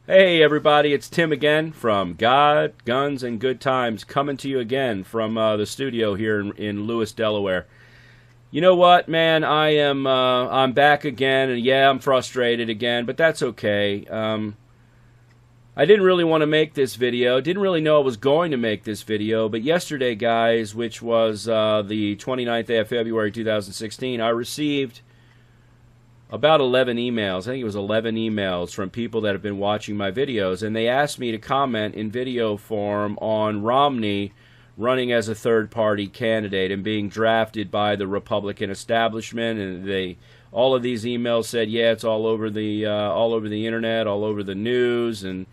Hey everybody, it's Tim again from God, Guns, and Good Times, coming to you again from the studio here in Lewis, Delaware. You know what, man? I'm back again, and yeah, I'm frustrated again, but that's okay. I didn't really want to make this video. Didn't really know I was going to make this video, but yesterday, guys, which was the 29th day of February 2016, I received about 11 emails. I think it was 11 emails from people that have been watching my videos, and they asked me to comment in video form on Romney running as a third-party candidate and being drafted by the Republican establishment. And all of these emails said, yeah, it's all over the internet, all over the news, and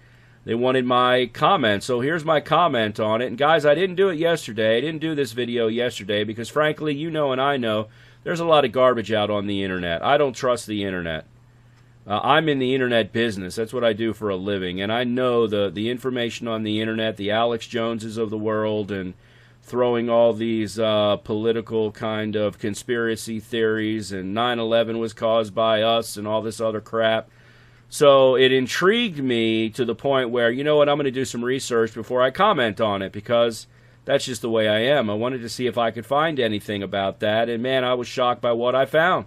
they wanted my comment. So here's my comment on it. And guys, I didn't do it yesterday. I didn't do this video yesterday because, frankly, you know and I know there's a lot of garbage out on the internet. I don't trust the internet. I'm in the internet business. That's what I do for a living. And I know the information on the internet, the Alex Joneses of the world, and throwing all these political kind of conspiracy theories, and 9/11 was caused by us and all this other crap. So it intrigued me to the point where, you know what, I'm going to do some research before I comment on it, because that's just the way I am. I wanted to see if I could find anything about that, and man, I was shocked by what I found.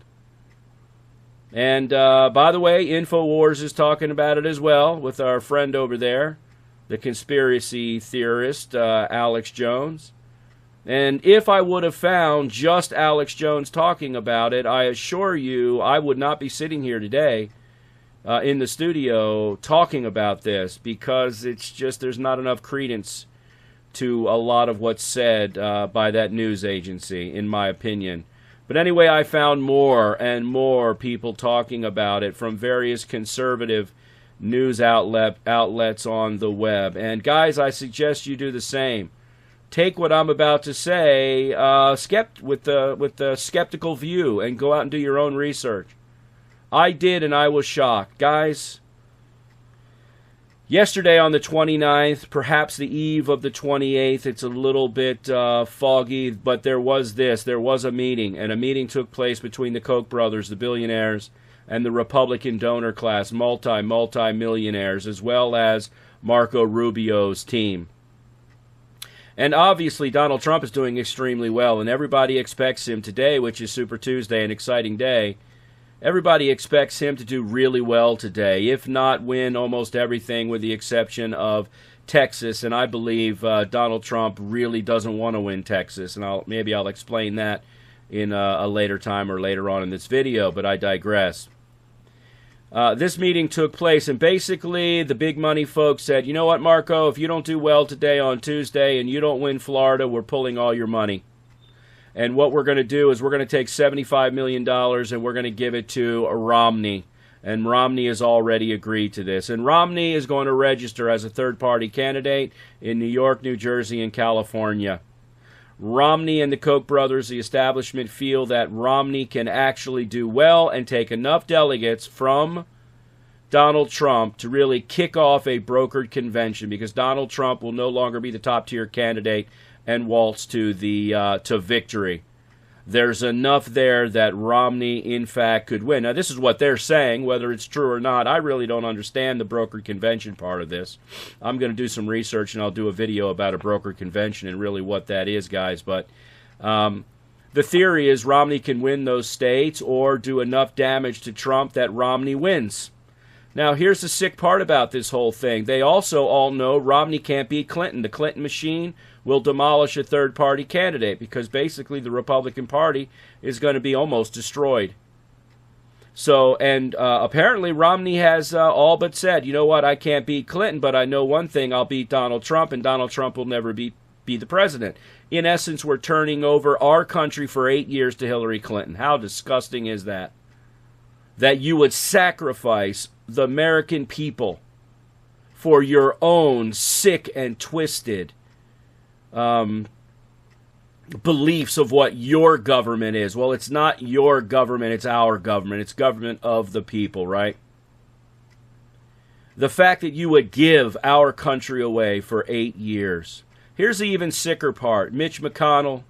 And by the way, InfoWars is talking about it as well with our friend over there, the conspiracy theorist, Alex Jones. And if I would have found just Alex Jones talking about it, I assure you I would not be sitting here today in the studio talking about this, because it's just, there's not enough credence to a lot of what's said by that news agency, in my opinion. But anyway, I found more and more people talking about it from various conservative news outlets on the web. And guys, I suggest you do the same. Take what I'm about to say with the skeptical view, and go out and do your own research. I did, and I was shocked. Guys, yesterday on the 29th, perhaps the eve of the 28th, it's a little bit foggy, but there was a meeting, and a meeting took place between the Koch brothers, the billionaires, and the Republican donor class, multi-millionaires, as well as Marco Rubio's team. And obviously Donald Trump is doing extremely well, and everybody expects him today, which is Super Tuesday, an exciting day. Everybody expects him to do really well today, if not win almost everything with the exception of Texas. And I believe Donald Trump really doesn't want to win Texas. And maybe I'll explain that in a later time or later on in this video, but I digress. This meeting took place, and basically the big money folks said, you know what, Marco, if you don't do well today on Tuesday and you don't win Florida, we're pulling all your money. And what we're going to do is we're going to take $75 million and we're going to give it to Romney. And Romney has already agreed to this. And Romney is going to register as a third-party candidate in New York, New Jersey, and California. Romney and the Koch brothers, the establishment, feel that Romney can actually do well and take enough delegates from Donald Trump to really kick off a brokered convention, because Donald Trump will no longer be the top-tier candidate and waltz to victory. There's enough there that Romney, in fact, could win. Now, this is what they're saying. Whether it's true or not, I really don't understand the brokered convention part of this. I'm going to do some research, and I'll do a video about a brokered convention and really what that is, guys. But the theory is Romney can win those states or do enough damage to Trump that Romney wins. Now, here's the sick part about this whole thing. They also all know Romney can't beat Clinton. The Clinton machine will demolish a third-party candidate, because basically the Republican Party is going to be almost destroyed. So, and apparently Romney has all but said, you know what, I can't beat Clinton, but I know one thing, I'll beat Donald Trump, and Donald Trump will never be the president. In essence, we're turning over our country for 8 years to Hillary Clinton. How disgusting is that? That you would sacrifice the American people for your own sick and twisted beliefs of what your government is. Well, it's not your government, it's our government. It's government of the people, right? The fact that you would give our country away for 8 years. Here's the even sicker part. Mitch McConnell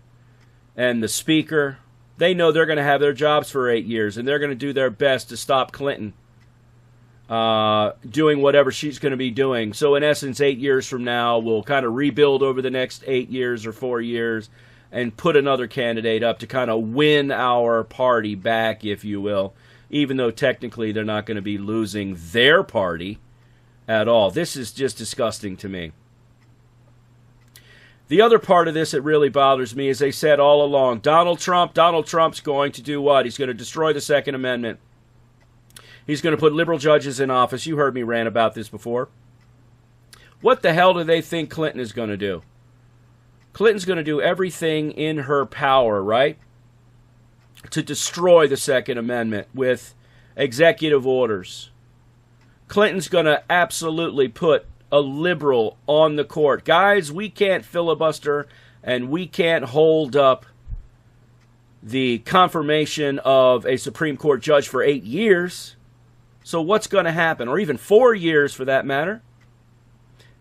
and the Speaker, they know they're going to have their jobs for 8 years, and they're going to do their best to stop Clinton. doing whatever she's going to be doing. So in essence, 8 years from now, we'll kind of rebuild over the next 8 years or 4 years and put another candidate up to kind of win our party back, if you will, even though technically they're not going to be losing their party at all. This is just disgusting to me. The other part of this that really bothers me is they said all along, Donald Trump's going to do what? He's going to destroy the Second Amendment. He's going to put liberal judges in office. You heard me rant about this before. What the hell do they think Clinton is going to do? Clinton's going to do everything in her power, right, to destroy the Second Amendment with executive orders. Clinton's going to absolutely put a liberal on the court. Guys, we can't filibuster and we can't hold up the confirmation of a Supreme Court judge for 8 years. So what's going to happen? Or even 4 years for that matter.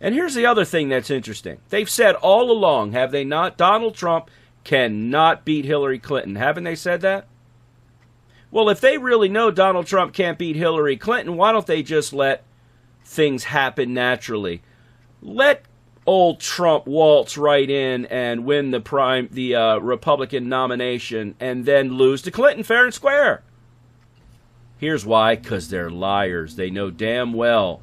And here's the other thing that's interesting. They've said all along, have they not, Donald Trump cannot beat Hillary Clinton. Haven't they said that? Well, if they really know Donald Trump can't beat Hillary Clinton, why don't they just let things happen naturally? Let old Trump waltz right in and win the Republican nomination and then lose to Clinton fair and square. Here's why, because they're liars. They know damn well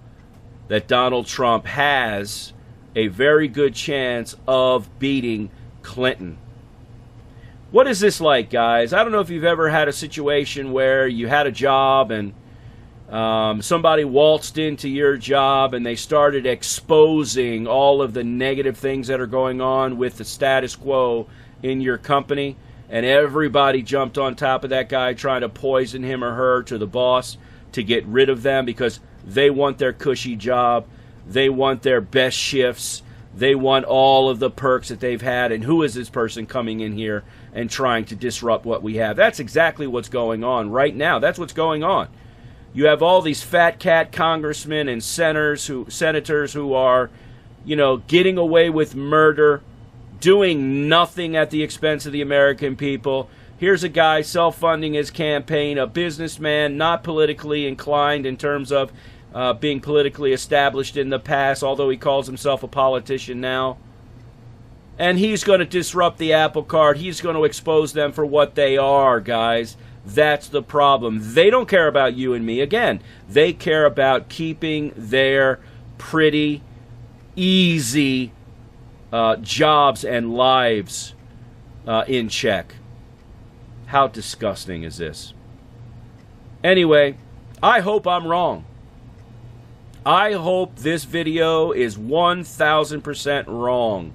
that Donald Trump has a very good chance of beating Clinton. What is this like, guys? I don't know if you've ever had a situation where you had a job and somebody waltzed into your job and they started exposing all of the negative things that are going on with the status quo in your company, and everybody jumped on top of that guy trying to poison him or her to the boss to get rid of them because they want their cushy job, they want their best shifts, they want all of the perks that they've had, and who is this person coming in here and trying to disrupt what we have? That's exactly what's going on right now. That's what's going on. You have all these fat cat congressmen and senators who are, getting away with murder, doing nothing at the expense of the American people. Here's a guy self-funding his campaign, a businessman, not politically inclined in terms of being politically established in the past, although he calls himself a politician now. And he's going to disrupt the apple cart. He's going to expose them for what they are, guys. That's the problem. They don't care about you and me. Again, they care about keeping their pretty easy jobs and lives in check. How disgusting is this? Anyway, I hope I'm wrong. I hope this video is 1,000% wrong.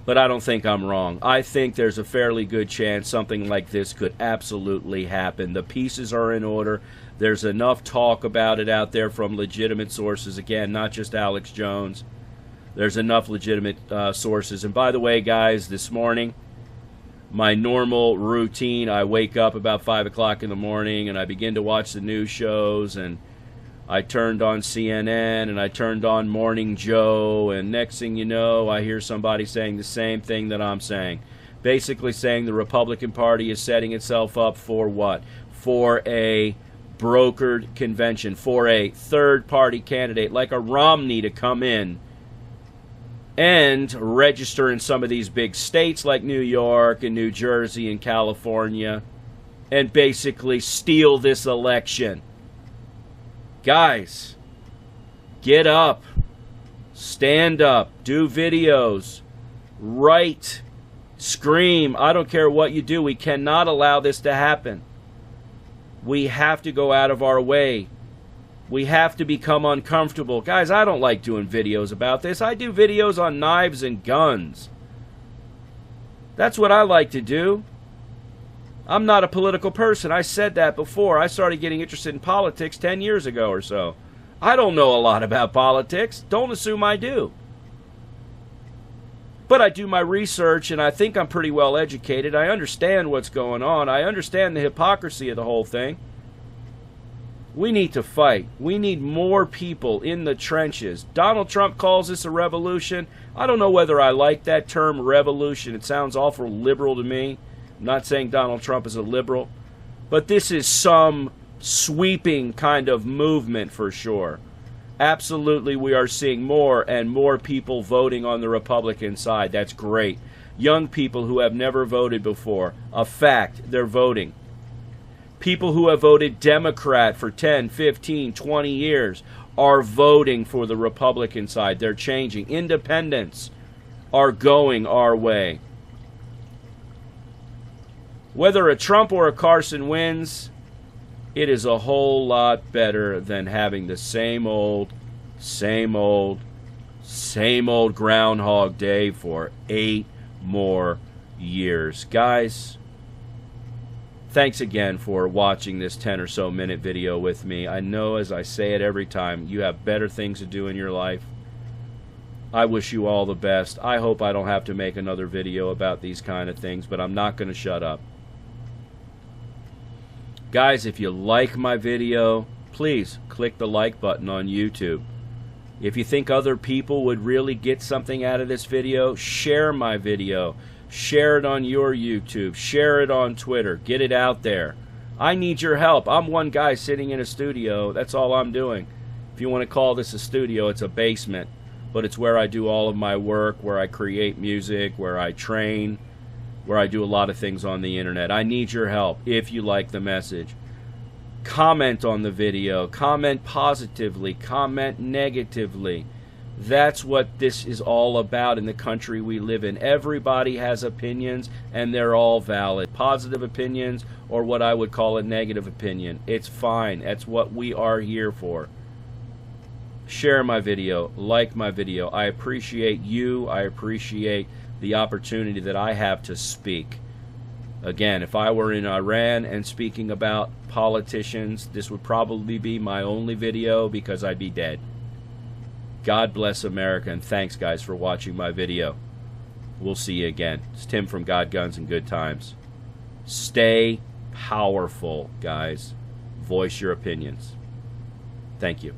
But I don't think I'm wrong. I think there's a fairly good chance something like this could absolutely happen. The pieces are in order. There's enough talk about it out there from legitimate sources. Again, not just Alex Jones. There's enough legitimate sources. And by the way, guys, this morning, my normal routine, I wake up about 5 o'clock in the morning and I begin to watch the news shows, and I turned on CNN and I turned on Morning Joe, and next thing you know, I hear somebody saying the same thing that I'm saying. Basically saying the Republican Party is setting itself up for what? For a brokered convention, for a third-party candidate like a Romney to come in and register in some of these big states like New York and New Jersey and California and basically steal this election. Guys, get up, stand up, do videos, write, scream. I don't care what you do. We cannot allow this to happen. We have to go out of our way. We have to become uncomfortable. Guys, I don't like doing videos about this. I do videos on knives and guns. That's what I like to do. I'm not a political person. I said that before. I started getting interested in politics 10 years ago or so. I don't know a lot about politics. Don't assume I do. But I do my research, and I think I'm pretty well educated. I understand what's going on. I understand the hypocrisy of the whole thing. We need to fight. We need more people in the trenches. Donald Trump calls this a revolution. I don't know whether I like that term, revolution. It sounds awful liberal to me. I'm not saying Donald Trump is a liberal, but this is some sweeping kind of movement for sure. Absolutely, we are seeing more and more people voting on the Republican side. That's great. Young people who have never voted before, a fact, they're voting. People who have voted Democrat for 10, 15, 20 years are voting for the Republican side. They're changing. Independents are going our way. Whether a Trump or a Carson wins, it is a whole lot better than having the same old Groundhog Day for 8 more years. Guys, thanks again for watching this 10 or so minute video with me. I know, as I say it every time, you have better things to do in your life. I wish you all the best. I hope I don't have to make another video about these kind of things, but I'm not going to shut up. Guys, if you like my video, please click the like button on YouTube. If you think other people would really get something out of this video, share my video. Share it on your YouTube. Share it on Twitter. Get it out there. I need your help. I'm one guy sitting in a studio. That's all I'm doing. If you want to call this a studio, it's a basement. But it's where I do all of my work, where I create music, where I train, where I do a lot of things on the internet. I need your help if you like the message. Comment on the video. Comment positively. Comment negatively. That's what this is all about in the country we live in. Everybody has opinions, and they're all valid. Positive opinions, or what I would call a negative opinion. It's fine. That's what we are here for. Share my video. Like my video. I appreciate you. I appreciate the opportunity that I have to speak. Again, if I were in Iran and speaking about politicians, this would probably be my only video because I'd be dead. God bless America, and thanks, guys, for watching my video. We'll see you again. It's Tim from God, Guns, and Good Times. Stay powerful, guys. Voice your opinions. Thank you.